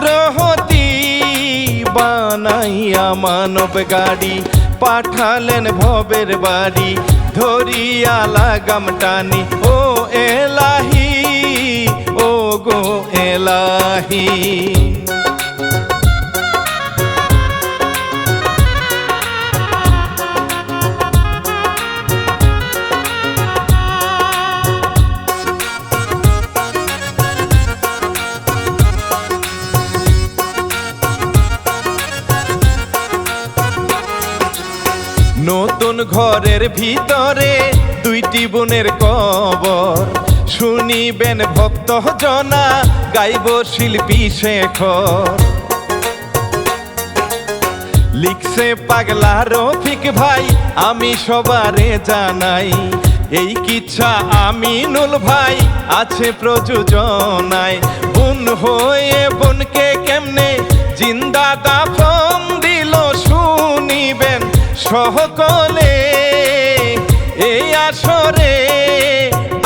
রহতি বানাইয়া মানব গাড়ি পাঠালেন ভবের বাড়ি ধরিয়া লাগাম টানি ও এলাহি ও গো এলাহি। নতুন ঘরের ভিতরে দুইটি বোনের কবর শুনিবেন ভক্ত জনা গাইব শিল্পী শেখর। লিখছে পাগলা রফিক ভাই আমি সবারে জানাই এই কিচ্ছা আমিনুল ভাই আছে প্রযোজনায়। বোন হয়ে বোনকে কেমনে জিন্দা দাফন দিল শুনিবেন সকলে এই আসরে।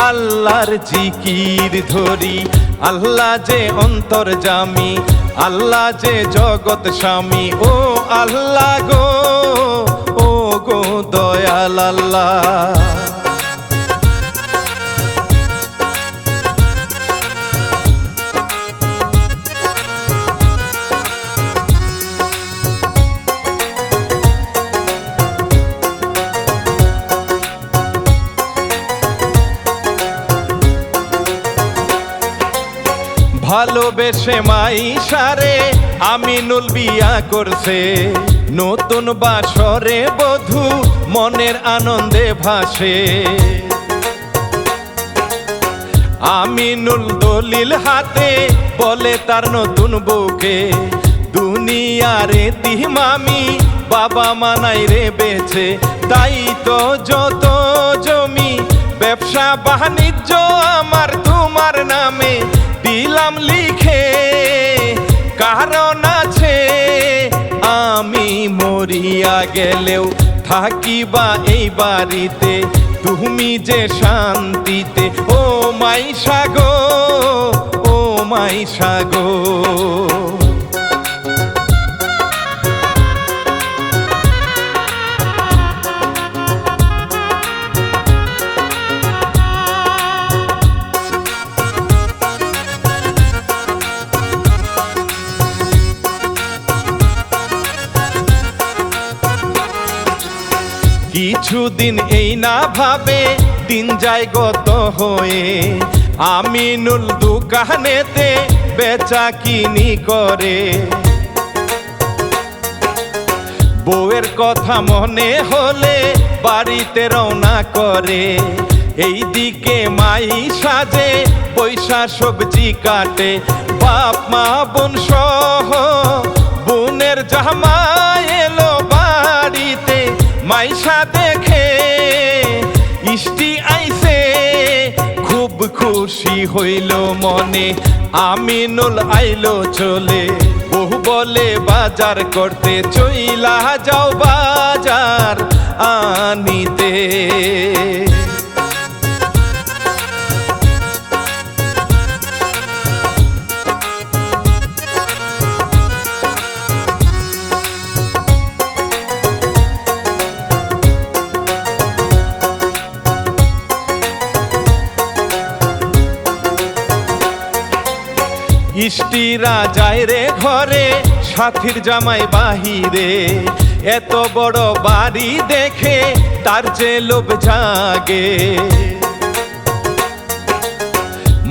আল্লাহর জিকির ধরি আল্লাহ যে অন্তর্যামী আল্লাহ যে জগৎ স্বামী ও আল্লাহ গো ও গো দয়াল আল্লাহ। ভালোবেসে মাইশারে আমিনুল বিয়া করছে নতুন বাসরে বধূ মনের আনন্দে ভাসে। আমিনুল দলিল হাতে বলে তার নতুন বউকে দুনিয়ারে তিমামি বাবা মানাই রে বেছে। তাই তো যত জমি ব্যবসা বাণিজ্য আমার তোমার নামে দিলাম লিখে কারণ আছে আমি মরিয়া গেলেও থাকিবা এই বাড়িতে তুমি যে শান্তিতে ও মাইশা গো ও মাইশা গো। কিছুদিন এই না ভাবে দিন যায় গত হয়ে আমিনুল দোকানেতে বেচা কিনি করে। বউয়ের কথা মনে হলে বাড়িতে রওনা করে এইদিকে মাই সাজে পয়সা সবজি কাটে বাপ মা বোন সহ বোনের জামাই এলো বাড়িতে মাইশা দেখে ইষ্টি আইছে খুব খুশি হইল মনে আমিনুল আইলো চলে বহু বলে বাজার করতে চইলা যাও বাজার আনিতে। ইষ্টিরা যায় রে ঘরে সাথীর জামাই বাহিরে এত বড় বাড়ি দেখে তার যে লোভ জাগে।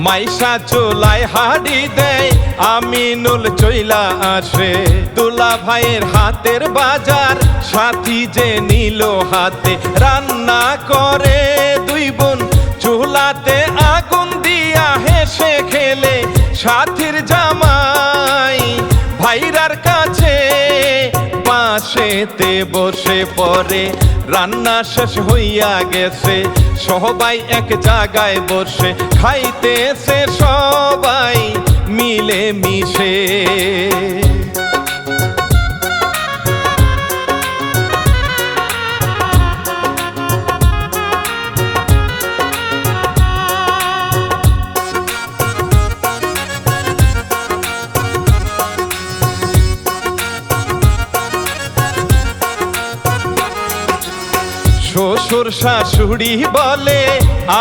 মাইশা চোলায় হাড়ি দেয় আমিনুল চইলা আসে দুলা ভাইয়ের হাতের বাজার সাথী যে নিল হাতে রান্না করে দুই বোন চুলাতে আগুন দিয়া হেসে খেলে সাথীর জামাই ভাইরার কাছে পাশেতে বসে পড়ে রান্না শেষ হইয়া গেছে সবাই এক জায়গায় বসে খাইতেছে সবাই মিলে মিশে। শ্বশুর শাশুড়ি বলে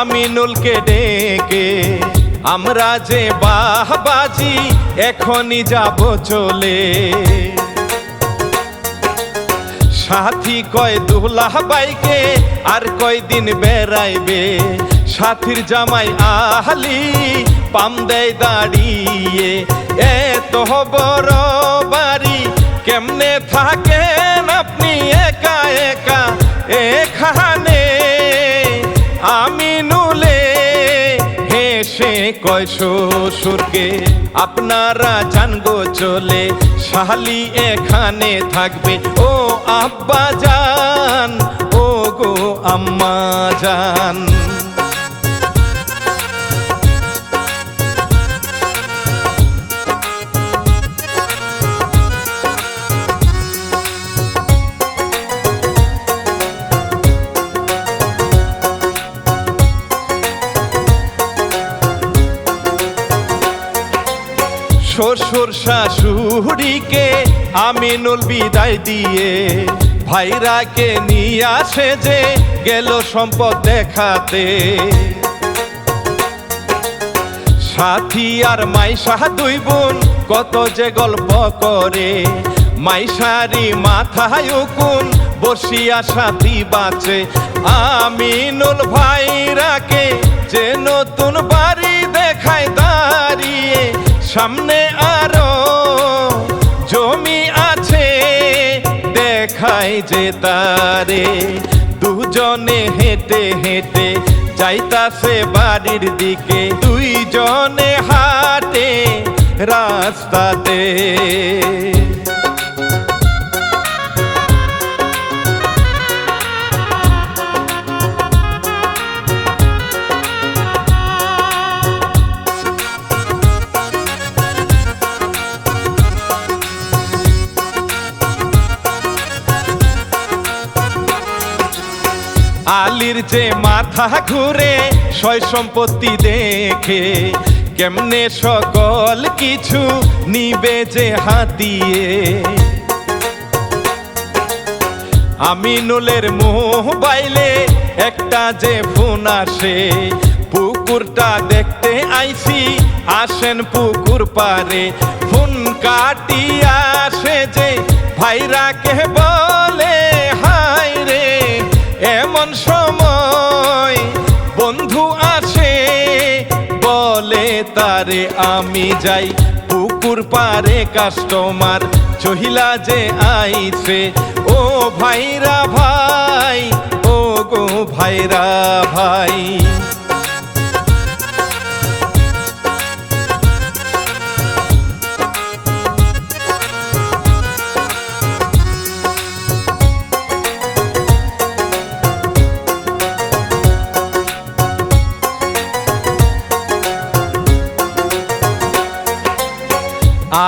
আমিনুলকে ডেকে, আমরা যে বাহবাজি এখনই যাব চলে। সাথী কয় দুলাহ বাইকে আর কয়দিন বেড়াইবে, সাথীর জামাই আহলি পাম দেয় দাঁড়িয়ে। এত বড় বাড়ি কেমনে থাকেন আপনি একা একা এখানে? আমিনুলে হেসে কয় শ্বশুরকে, আপনারা জানগো চলে, শালি এখানে থাকবে। ও আব্বা জান, ও গো আম্মা জান। শ্বশুর শাশুড়িকে আমিনুল বিদায় দিয়ে, ভাইরাকে নিয়ে আসে যে গেল সম্পদ দেখাতে। সাথী আর মাইশা দুই বোন কত যে গল্প করে, মাইশারি মাথায় উকুন বসিয়া সাথী বাঁচে। আমিনুল ভাইরাকে যে নতুন বাড়ি দেখায় দাঁড়িয়ে, সামনে আরো জমি আছে দেখায় যে তারে। দুজনে হেঁটে হেঁটে যাইতাছে বাড়ির দিকে, দুইজনে হাঁটে রাস্তাতে। আলীর যে মাথা ঘুরে সয় সম্পত্তি দেখে, কেমনে সকল কিছু নিবে যে হাতিয়ে। আমিনুলের মোবাইলে একটা যে ফোন আসে, পুকুরটা দেখতে আইছি আসেন পুকুর পারে। ফোন কাটিয়া আসে যে ভাইরাকে বলে, হায় রে এমন সময় বন্ধু আসে, বলে তারে আমি যাই পুকুর পারে, কাস্টমার চহিলা যে আইছে। ও ভাইরা ভাই, ও গো ভাইরা ভাই।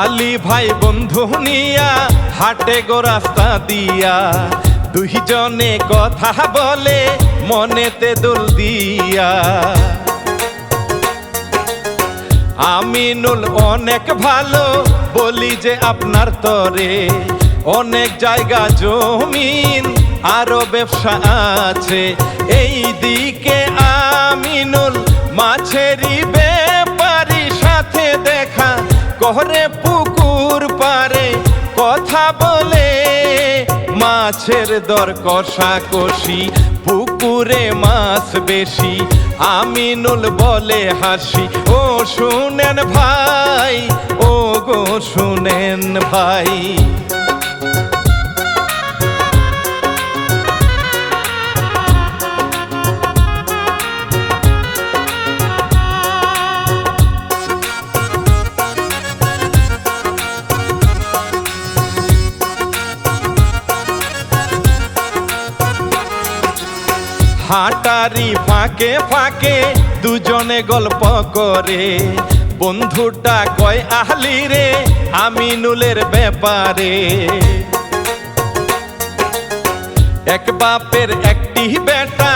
আলী ভাই বন্ধু নিয়া হাটে গো রাস্তা দিয়া, দুইজনে কথা বলে মনেতে দোল দিয়া। আমিনুল অনেক ভালো বলি যে আপনার তরে, অনেক জায়গা জমিন আরো ব্যবসা আছে। এই দিকে আমিনুল মাছেরই ব্যাপারী, সাথে দেখা করে পুকুর পারে, কথা বলে মাছের দর কষাকষি, পুকুরে মাছ বেশি। আমিনুল বলে হাসি, ও শুনেন ভাই, ও গো শুনেন ভাই। হাটারি ফাঁকে ফাঁকে দুজনে গল্প করে, বন্ধুটা কয় আহলি রে আমিনুলের ব্যাপারে। এক বাপের একটি বেটা,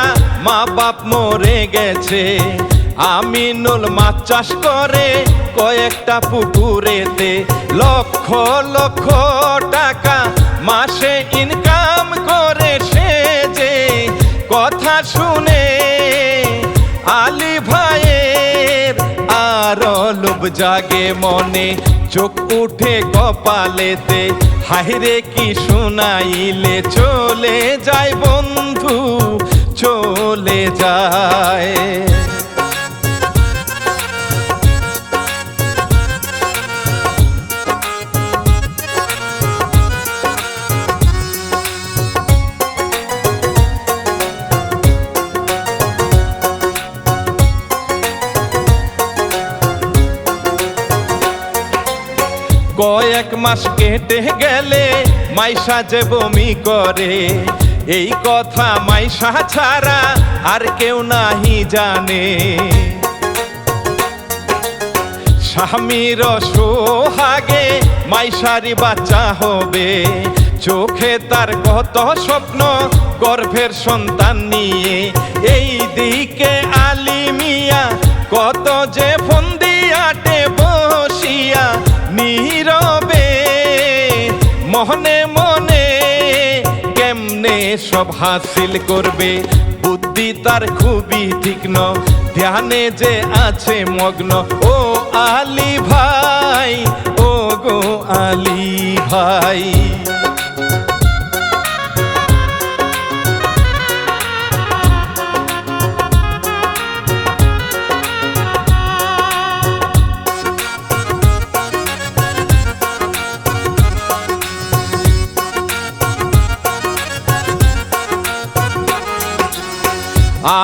মা বাপ মরে গেছে। আমিনুল মাছ চাষ করে কয়েকটা পুকুরেতে, লক্ষ লক্ষ টাকা মাসে ইনকাম করে সে যে জাগে মনে চোখ উঠে কপালেতে, হায়রে কি শুনাইলে চলে যায় বন্ধু চলে যায়। কয়েক মাস কেটে গেলে মাইশা যে বমি করে, এই কথা মাইশা ছাড়া আর কেউ নাহি জানে। স্বামীর সোহাগে মাইশারি বাচ্চা হবে, চোখে তার কত স্বপ্ন গর্ভের সন্তান নিয়ে। এই দিকে আলী মিয়া কত যে ফন্দি আটে বসিয়া নীরবে, মনে মনে কেমনে সব হাসিল করবে। বুদ্ধি তার খুবই তীক্ষ্ণ, ধ্যানে যে আছে মগ্ন। ও আলী ভাই, ও গো আলী ভাই।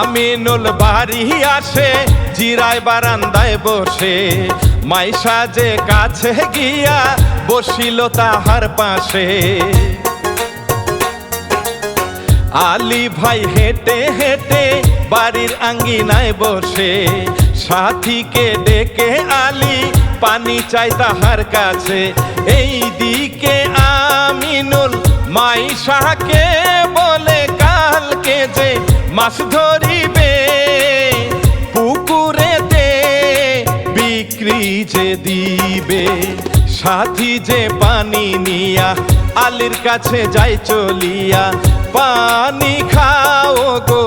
আমিনুল বাড়ি আসে, জিরায় বারান্দায় বসে, মাইশা যে কাছে গিয়া বসিল তাহার পাশে। আলী ভাই হেঁটে হেঁটে বাড়ির আঙ্গিনায় বসে, সাথীকে ডেকে আলী পানি চাই তাহার কাছে। এই দিকে আমিনুল মাইশাকে বলে কালকে যে মাছ ধরিবে, পুকুরেতে বিক্রি যে দিবে। সাথী যে পানি নিয়া আলীর কাছে যাই চলিয়া, পানি খাও গো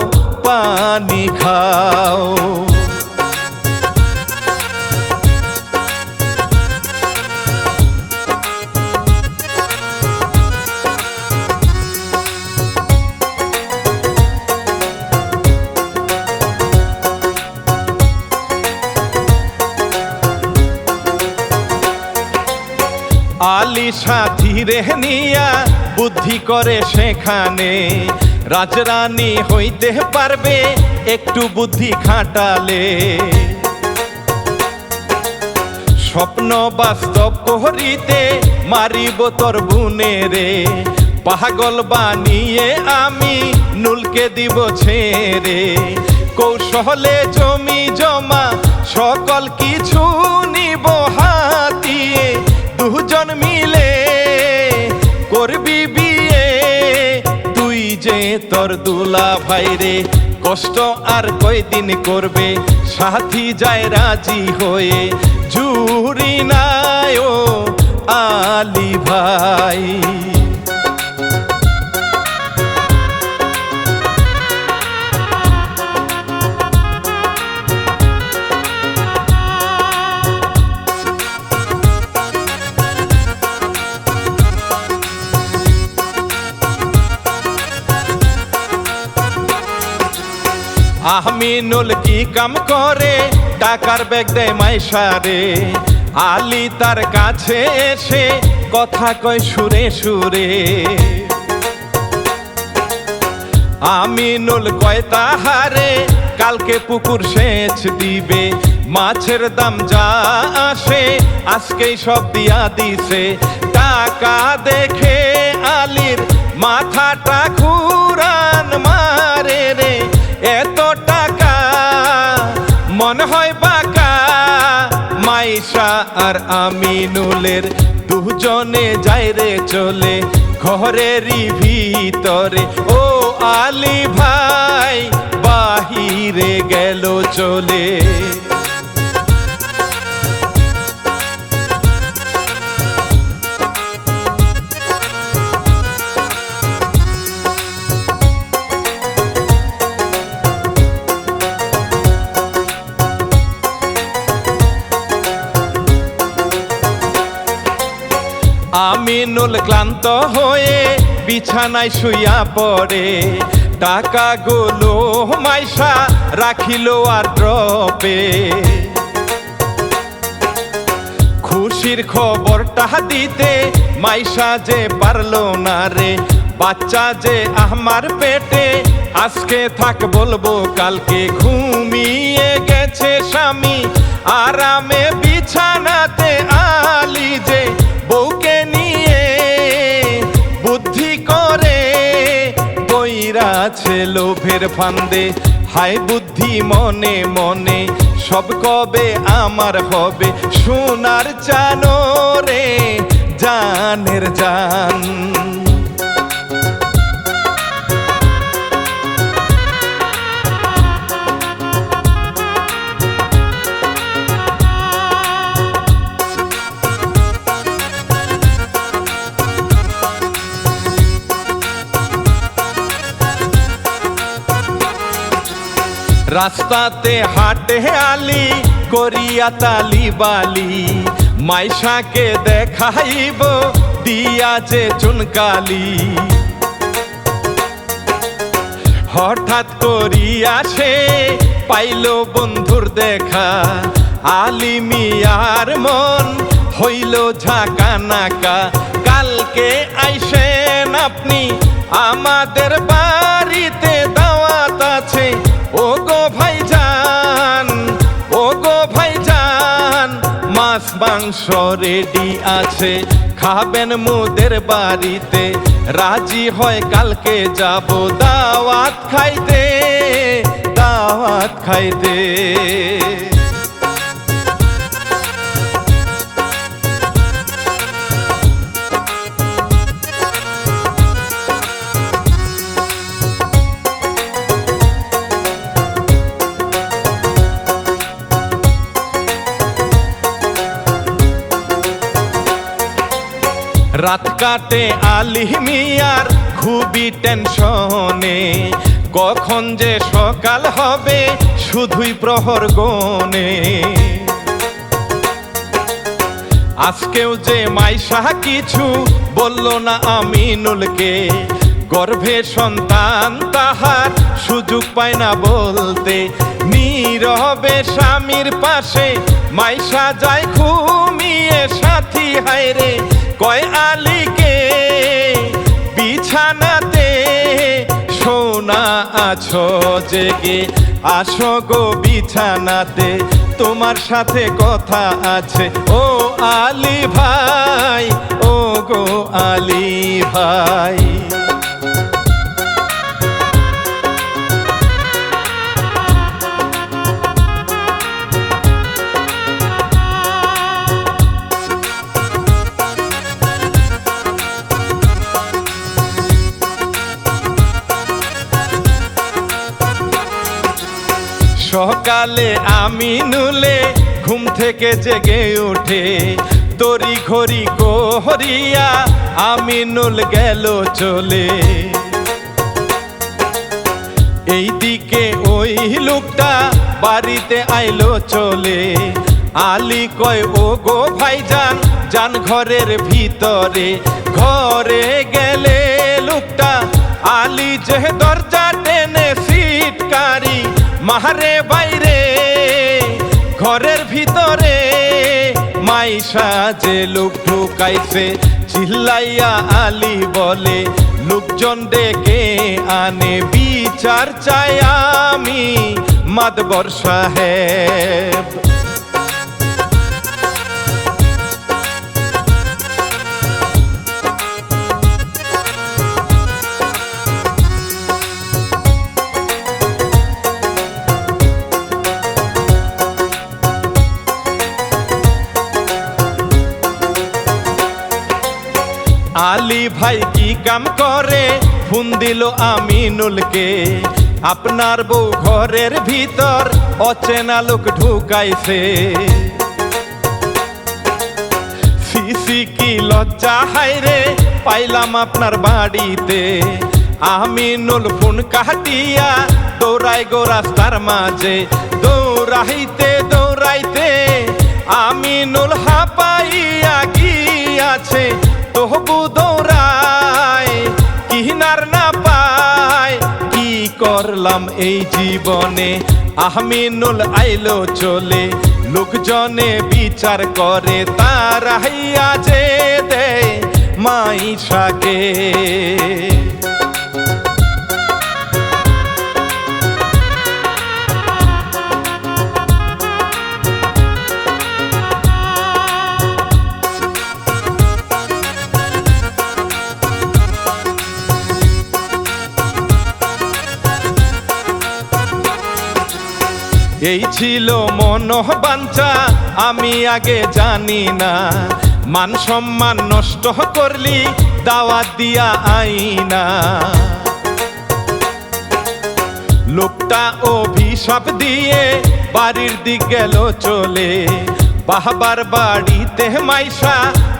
পানি খাও। আলী সাথী রে নিয়া বুদ্ধি করে সেখানে, রাজরানী হইতে পারবে একটু বুদ্ধি খাটালে। স্বপ্ন বাস্তব করিতে মারিব তোর বুনে রে, পাগল বানিয়ে আমি নুলকে দিব ছেড়ে। কৌশলে জমি জমা সকল কিছু নিব হাতিয়ে, দুজন মিলে করবি বিয়ে। তুই যে তোর দুলা ভাই রে, কষ্ট আর কয়দিন করবে, সাথী যায় রাজি হয়ে, জুরি নাই ও আলী ভাই। আমিনুল কি কাম করে, টাকার ব্যাগ দেয় মাইশারে। আলী তার কাছে এসে কথা কয় সুরে সুরে। আমিনুল কয় তাহারে কালকে পুকুর সেচ দিবে, মাছের দাম যা আসে আজকেই সব দিয়া দিছে। টাকা দেখে আলীর মাথাটা ঘুরান মারে রে, এত টাকা মনে হয় বাঁকা। মাইশা আর আমিনুলের দুজনে যায় রে চলে, ঘরেরই ভিতরে। ও আলী ভাই বাহিরে গেল চলে। আমিনুল ক্লান্ত হয়ে বিছানায় শুইয়া পড়ে, টাকাগুলো মাইশা রাখিল আর ড্রপে। খুশির খবরটা দিতে মাইশা যে পারলো না রে, বাচ্চা যে আমার পেটে, আজকে থাক বলবো কালকে। ঘুমিয়ে গেছে স্বামী আরামে বিছানাতে, আলী যে বউকে নিয়ে বুদ্ধি করে বইরাছে লোভের ফান্দে। হায় বুদ্ধি মনে মনে সব কবে আমার হবে, সোনার চানো রে জানের জান। রাস্তাতে হাটে আলী করিয়া তালি বালি, মাইশাকে দেখাইব দিয়া যে চুনকালি। হঠাৎ করিয়া সে পাইল বন্ধুর দেখা, আলী মিয়ার মন হইল ঝাঁকা নাকা। কালকে আইসেন আপনি আমাদের বাড়িতে, দাওয়াত আছে ও গো ভাইজান, ও গো ভাইজান। মাছ মাংস রেডি আছে, খাবেন মুদের বাড়িতে। রাজি হয় কালকে যাব দাওয়াত খাইতে, দাওয়াত খাইতে। রাত কাটে আলী মিয়ার খুবই টেনশনে, কখন যে সকাল হবে শুধুই প্রহর গনে। আজকেও যে মাইশা কিছু বলল না আমিনুলকে, গর্ভে সন্তান তাহার সুযোগ পায় না বলতে। নীরবে স্বামীর পাশে মাইশা যায় ঘুমিয়ে, সাথী হায়রে কয় আলীকে বিছানাতে, সোনা আছো জেগে আসো গো বিছানাতে, তোমার সাথে কথা আছে ও আলী ভাই, ও গো আলী ভাই। সকালে আমিনুলে ঘুম থেকে জেগে উঠে, তরি ঘড়ি কোহরিয়া আমিনুল গেল চলে। এইদিকে ওই লোকটা বাড়িতে আইলো চলে, আলী কয় ও গো ভাইজান যান ঘরের ভিতরে। ঘরে গেলে লোকটা আলী যে দরজা টেনে সিটকারি মারে বাইরে, ঘরের ভিতরে মাইশা যে লোক ঢুকাইছে। চিল্লাইয়া আলী বলে লোকজন ডেকে আনে, বিচার চাই আমি মাতবর সাহেব। আলী ভাই কি কাম করে ফোন দিল আমিনুলকে, আপনার বউ ঘরের ভিতর অচেনা লোক ঢুকাইছে। সিসি কি লজ্জা হায়রে পাইলাম আপনার বাড়িতে। আমিনুল ফোন কাটিয়া দৌড়াই গো রাস্তার মাঝে, দৌড়াইতে দৌড়াইতে আমিনুল হাঁপাইয়া গিয়াছে তবু দৌড়ায় কিনার না পায়। কি করলাম এই জীবনে, আমিনুল আইলো চলে, লোকজনে বিচার করে তারাইয়া যে দেয় মাইশাকে। এই ছিল মনোবাঞ্ছা, আমি আগে জানি না, মান সম্মান নষ্ট করলি দাওয়াত দিয়া আইনা। লোকটা অভিশাপ দিয়ে বাড়ির দিক গেল চলে, বাবার বাড়িতে মাইশা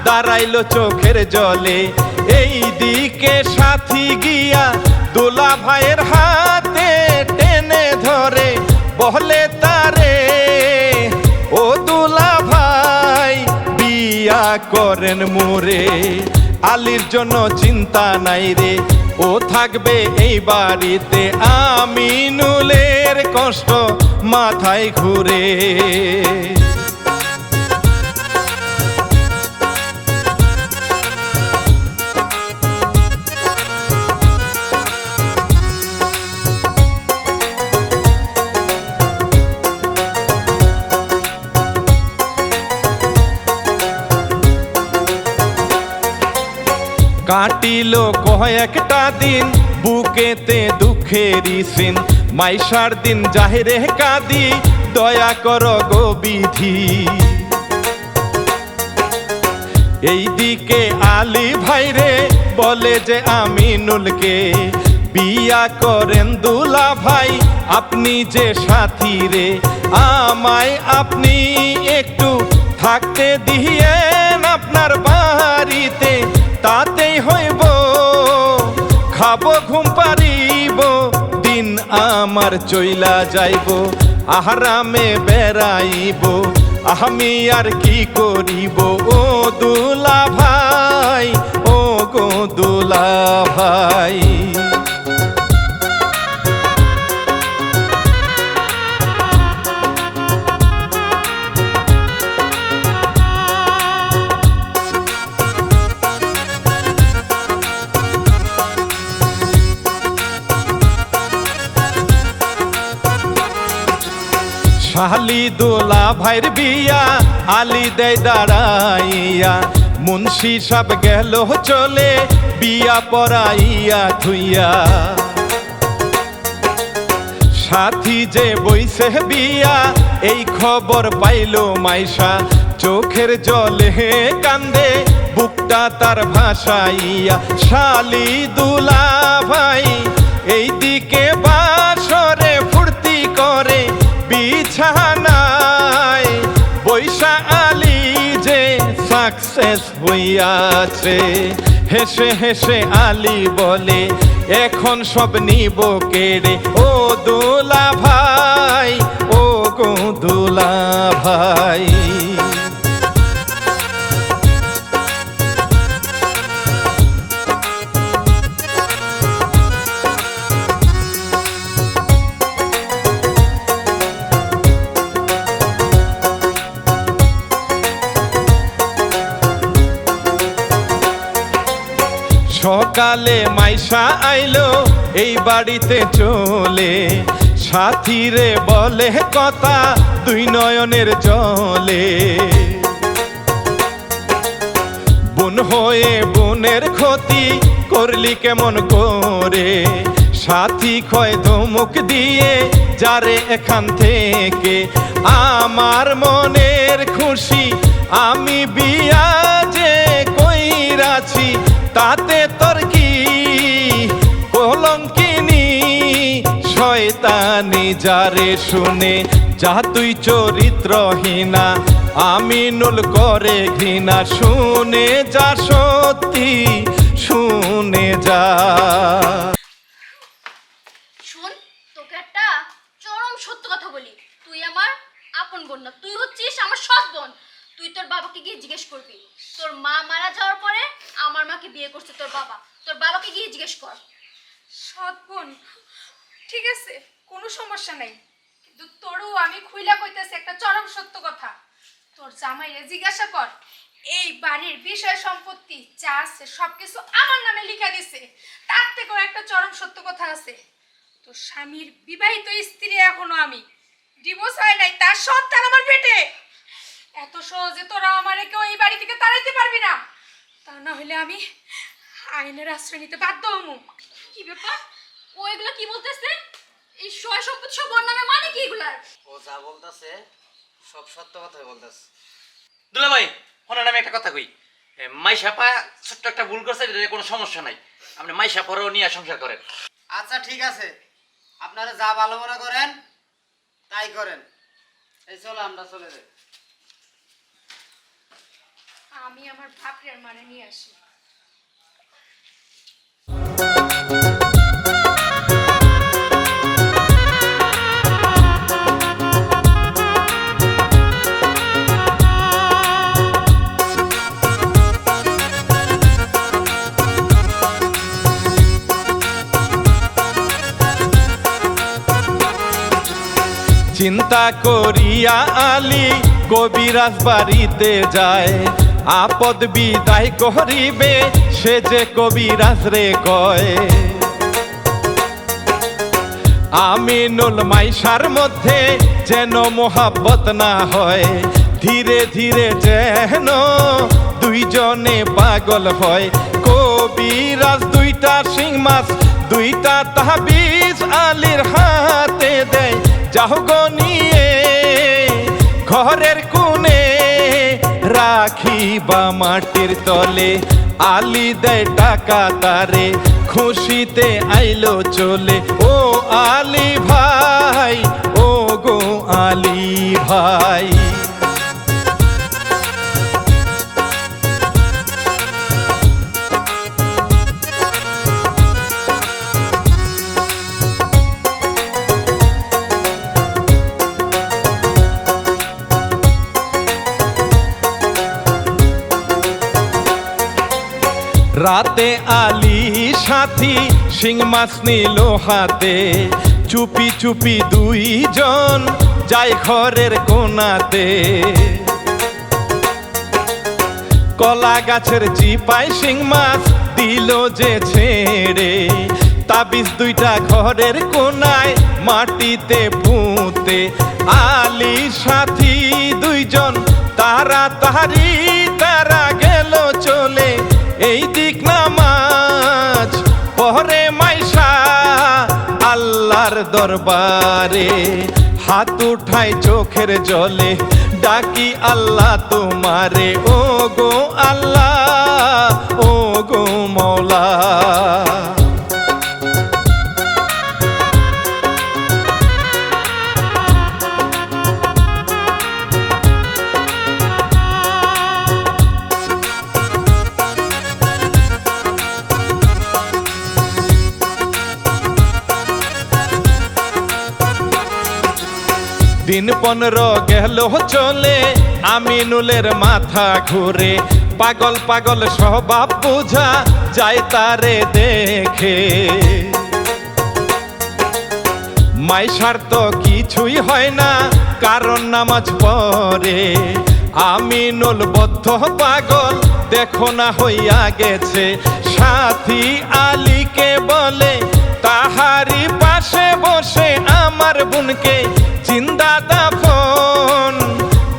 দাঁড়াইলো চোখের জলে। এই দিকে সাথী গিয়া দোলা ভাইয়ের হাতে টেনে ধরে বলে তারে, ও দুলা ভাই বিয়া করেন মোরে, আলীর জন্য চিন্তা নাই রে, ও থাকবে এই বাড়িতে, আমিনুলের কষ্ট মাথায় ঘুরে। কাটিল কয়েকটা দিন বুকেতে দুঃখেরই সিন, মাইশার দিন জাহিরে কাঁদি দয়া কর গো বিধি। এইদিকে আলী ভাইরে বলে যে আমিনুলকে বিয়া করেন দুলা ভাই, আপনি যে সাথী রে, আমায় আপনি একটু থাকতে দিয়েন আপনার বাড়িতে, তাতেই হইব খাবো ঘুম পারিব, দিন আমার চইলা যাইব, আহারামে বেড়াইব, আমি আর কি করিব ও দুলা ভাই, ও গো দুলা ভাই। শালি দোলা ভাইয়ের বিয়া আলী দেয় দাঁড়াইয়া, মুন্সি সাব গেল চলে বিয়া পড়াইয়া থুইয়া। সাথী যে বইছে বিয়া এই খবর পাইল মাইশা, চোখের জলে কান্দে বুকটা তার ভাসাইয়া। শালি দুলা ভাই এইদিকে বাসরে ফুর্তি করে বিছানায় বৈশা, আলী যে সাকসেস হইয়াছে, হেসে হেসে আলী বলে এখন সব নিব কেড়ে, ও দুলা ভাই, ও গো দুলা ভাই। সকালে মাইশা আইলো এই বাড়িতে চলে, সাথীরে বলে কথা দুই নয়নের জলে। বোন হয়ে বোনের ক্ষতি করলি কেমন করে, সাথী ক্ষয় ধমক দিয়ে যারে এখান থেকে, আমার মনের খুশি আমি বিয়া যে কইরাছি, তাতে তোর কি কলঙ্কিনী শয়তানি যারে শুনে, যা তুই চরিত্রহীনা আমিনুল করে ঘৃণা, শুনে যা সত্যি শুনে যা। শুন, তোকে একটা চরম সত্য কথা বলি, তুই আমার আপন বোন না, তুই হচ্ছিস আমার সৎ বোন। তুই তোর বাবাকে গিয়ে জিজ্ঞেস করবি, তোর মা মারা যাওয়ার পরে বিয়ে করছে তোর বাবা। তোর বাবাকে গিয়ে জিজ্ঞেস কর। সৎ বোন, ঠিক আছে, কোনো সমস্যা নাই, কিন্তু তোরও আমি খুইলা কইতেছি একটা চরম সত্য কথা। তোর জামাইরে জিজ্ঞাসা কর, এই বাড়ির বিষয় সম্পত্তি যা আছে সবকিছু আমার নামে লিখা দিছে। তার থেকেও একটা চরম সত্য কথা আছে, তোর স্বামীর বিবাহিত স্ত্রী এখনো আমি, ডিভোর্স হয় নাই, তার সন্তান আমার পেটে। এত সহজে তোরা আমারে কেউ এই বাড়ি থেকে তাড়াইতে পারবি না, তা না হলে আমি আইনের আশ্রয় নিতে বাধ্য হমু। কি ব্যাপার? ও এগুলো কি বলতেছে? এই সয় সম্পত্তি সব ওর নামে মানে কি এগুলার? ও যা বলতেছে সব সত্য কথাই বলতেছে। দুলা ভাই, ওনার নামে একটা কথা কই, মাইশাপা ছোট্ট একটা ভুল করছে, এটা কোনো সমস্যা নাই, আপনি মাইশা পরেও নিয়ে সংসার করেন। আচ্ছা ঠিক আছে, আপনারা যা ভালো মনে করেন তাই করেন। এই চলো আমরা চলে যাই। আমি আমার ভাবরে আর মানে নিয়ে আসি। চিন্তা করিয়া আলী কবিরাজ বাড়িতে যায়, আপদ বিদায় করিবে সে যে কবিরাজ রে কয়। আমিনুল মাইশার মধ্যে যেন মোহাব্বত না হয়, ধীরে ধীরে যেন দুইজনে পাগল হয়। কবিরাজ দুইটা শিং মাছ দুইটা তাবিজ আলীর হাতে দেয়, যাও গো নিয়ে ঘরের কোণে রাখিবা মাটির তলে। আলী দেয় টাকা তারে, খুশিতে আইলো চলে। ও আলী ভাই, ও গো আলী ভাই। রাতে আলী সাথী শিং মাছ নিল হাতে, চুপি চুপি দুইজন যায় ঘরের কোনাতে। কলা গাছের চিপায় শিং মাছ দিল যে ছেড়ে, তাবিজ দুইটা ঘরের কোনায় মাটিতে পুঁতে। আলী সাথী দুইজন তাড়াতাড়ি তারা গেল চলে, এই দিক নামাজ পড়ে মাইশা আল্লাহর দরবারে। হাত উঠায় চোখের জলে, ডাকি আল্লাহ তোমারে। ও গো আল্লাহ, ও গো মওলা। দিন 15 গেল চলে, আমিনুলের মাথা ঘুরে। পাগল পাগল স্বভাব বুঝা যায় তারে দেখে। মাইশার তো কিছুই হয় না, কারণ নামাজ পড়ে। আমিনুল বদ্ধ পাগল দেখো না হইয়া গেছে। সাথী আলীকে বলে, তাহারি পাশে বসে আমার বোনকে জিন্দা দাফন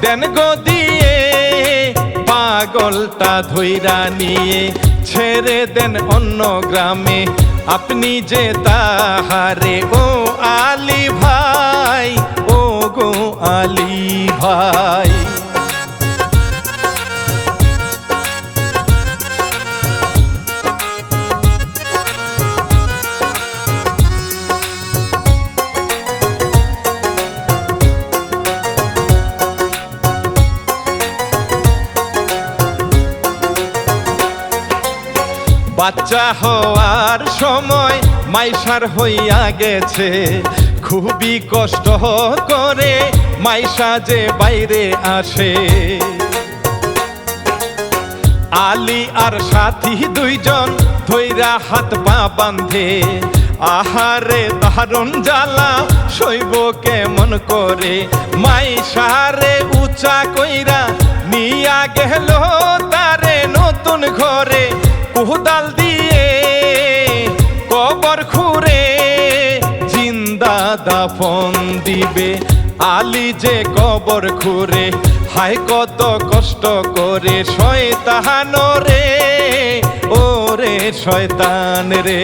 দেন গো দিয়ে। পাগলটা ধইরা নিয়ে ছেড়ে দেন অন্য গ্রামে, আপনি যে তাহারে। ও আলী ভাই, ও গো আলী ভাই। বাচ্চা হওয়ার সময় মাইশার হইয়া গেছে, খুবই কষ্ট করে মাইশা যে বাইরে আসে। আলী আর সাথী দুইজন ধইরা হাত পা বান্ধে, আহারে দারুণ জ্বালা সইব কেমন করে। মাইশারে উঁচা কইরা নিয়া গেল তারে নতুন ঘরে, কুদাল দিয়ে কবর খুঁড়ে জিন্দা দাফন দিবে। আলী যে কবর খুঁড়ে হায় কত কষ্ট করে, শয়তান রে ওরে শয়তান রে।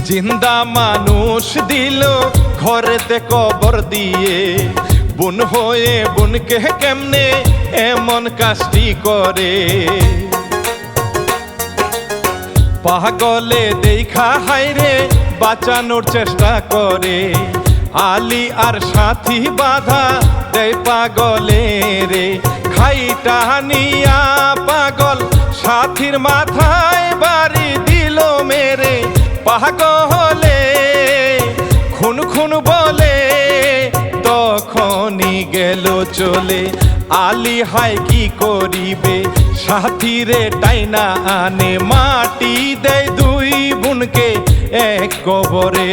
জিন্দা মানুষ দিল ঘরেতে কবর দিয়ে, বুন হয়ে বুনকে কেমনে এমন কাজটি করে। পাগলে দেখা হাইরে বাঁচানোর চেষ্টা করে, আলী আর সাথী বাধা দেয় পাগলে রে। খাইটা নিয়া পাগল সাথীর মাথায় বাড়ি দিল মেরে, পাগলে খুন খুন বলে তখনই গেল চলে। আলী হায় কি করিবে সাথীরে টাইনা আনে, মাটি দেয় দুই বোনকে এক কবরে।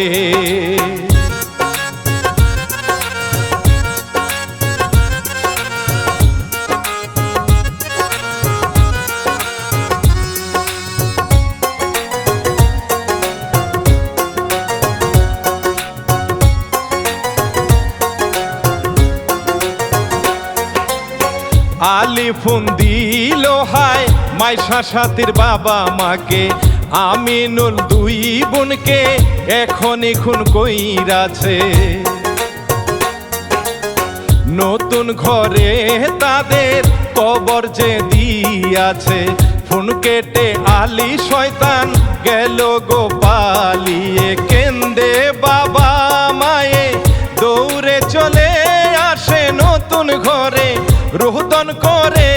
আলী ফোন দিল হায় মাইশা সাথীর বাবা মাকে, আমিনুল দুই বোনকে এখনই খুন কইরাছে। নতুন ঘরে তাদের কবর যে দিয়াছে, ফোন কেটে আলী শয়তান গেল গো পালিয়ে। কেন্দে বাবা মায়ে দৌড়ে চলে আসে নতুন ঘরে, রোদন করে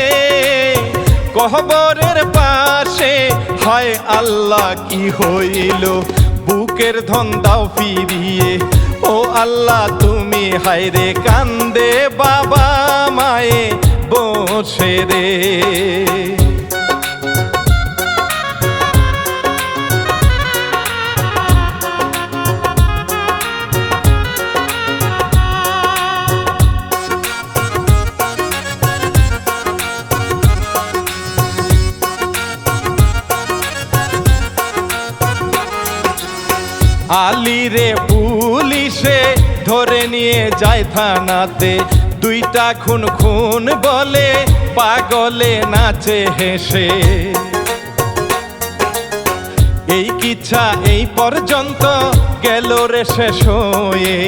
কবরের পাশে। হায় আল্লাহ কি হইল বুকের ধন দাও ফিরিয়ে, ও আল্লাহ তুমি হায় রে। কান্দে বাবা মায়ে বসে রে। আলী রে পুলিশে ধরে নিয়ে যায় থানাতে, দুইটা খুন খুন বলে পাগলে নাচে হেসে। এই কিচ্ছা এই পর্যন্ত গেল রে শেষ হয়ে,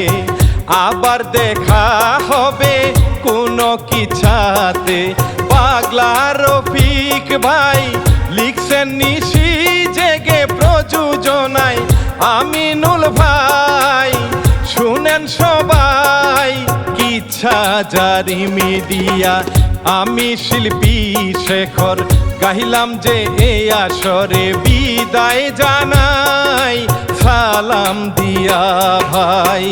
আবার দেখা হবে কোনো কিচ্ছাতে। পাগলা রফিক ভাই লিখছেন নিশি জেগে প্রযোজনায়, আমিনুল ভাই শুনেন সবাই কিচ্ছা জারি মিডিয়া। আমি শিল্পী শেখর গাইলাম যে এই আসরে, বিদায় জানাই সালাম দিয়া ভাই।